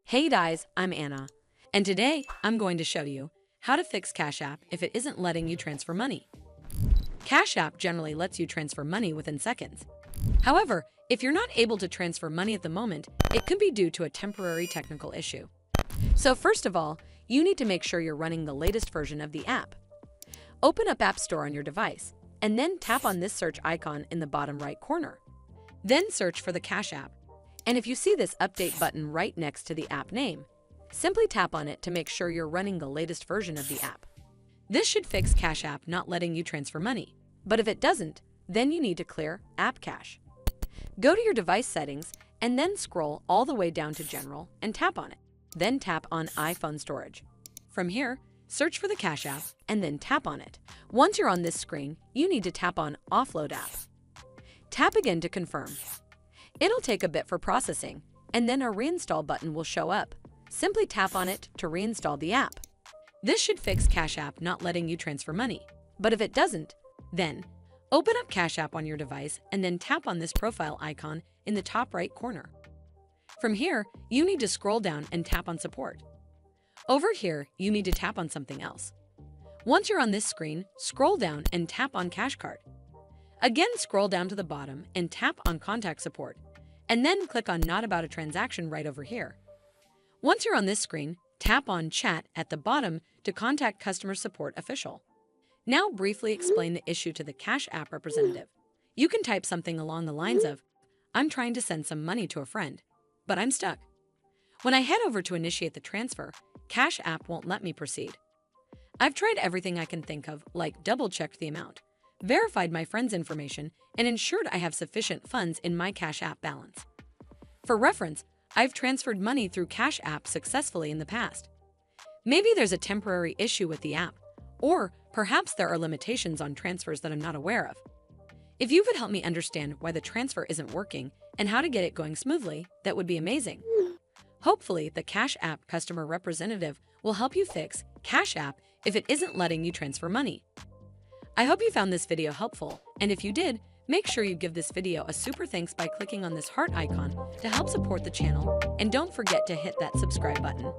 Hey guys, I'm Anna, and today I'm going to show you how to fix Cash App if it isn't letting you transfer money. Cash App generally lets you transfer money within seconds. However, if you're not able to transfer money at the moment, it could be due to a temporary technical issue. So first of all, you need to make sure you're running the latest version of the app. Open up App Store on your device, and then tap on this search icon in the bottom right corner. Then search for the Cash App. And if you see this update button right next to the app name, simply tap on it to make sure you're running the latest version of the app. This should fix Cash App not letting you transfer money. But if it doesn't, then you need to clear App Cache. Go to your device settings and then scroll all the way down to General and tap on it. Then tap on iPhone Storage. From here, search for the Cash App and then tap on it. Once you're on this screen, you need to tap on Offload App. Tap again to confirm. It'll take a bit for processing, and then a reinstall button will show up. Simply tap on it to reinstall the app. This should fix Cash App not letting you transfer money. But if it doesn't, then open up Cash App on your device and then tap on this profile icon in the top right corner. From here, you need to scroll down and tap on Support. Over here, you need to tap on something else. Once you're on this screen, scroll down and tap on Cash Card. Again, scroll down to the bottom and tap on Contact Support, and then click on Not About a Transaction right over here. Once you're on this screen, tap on Chat at the bottom to contact Customer Support Official. Now briefly explain the issue to the Cash App representative. You can type something along the lines of, "I'm trying to send some money to a friend, but I'm stuck. When I head over to initiate the transfer, Cash App won't let me proceed. I've tried everything I can think of, like double-checked the amount, verified my friend's information, and ensured I have sufficient funds in my Cash App balance. For reference, I've transferred money through Cash App successfully in the past. Maybe there's a temporary issue with the app, or perhaps there are limitations on transfers that I'm not aware of. If you could help me understand why the transfer isn't working and how to get it going smoothly, that would be amazing. Hopefully, the Cash App customer representative will help you fix Cash App if it isn't letting you transfer money. I hope you found this video helpful, and if you did, make sure you give this video a super thanks by clicking on this heart icon to help support the channel, and don't forget to hit that subscribe button.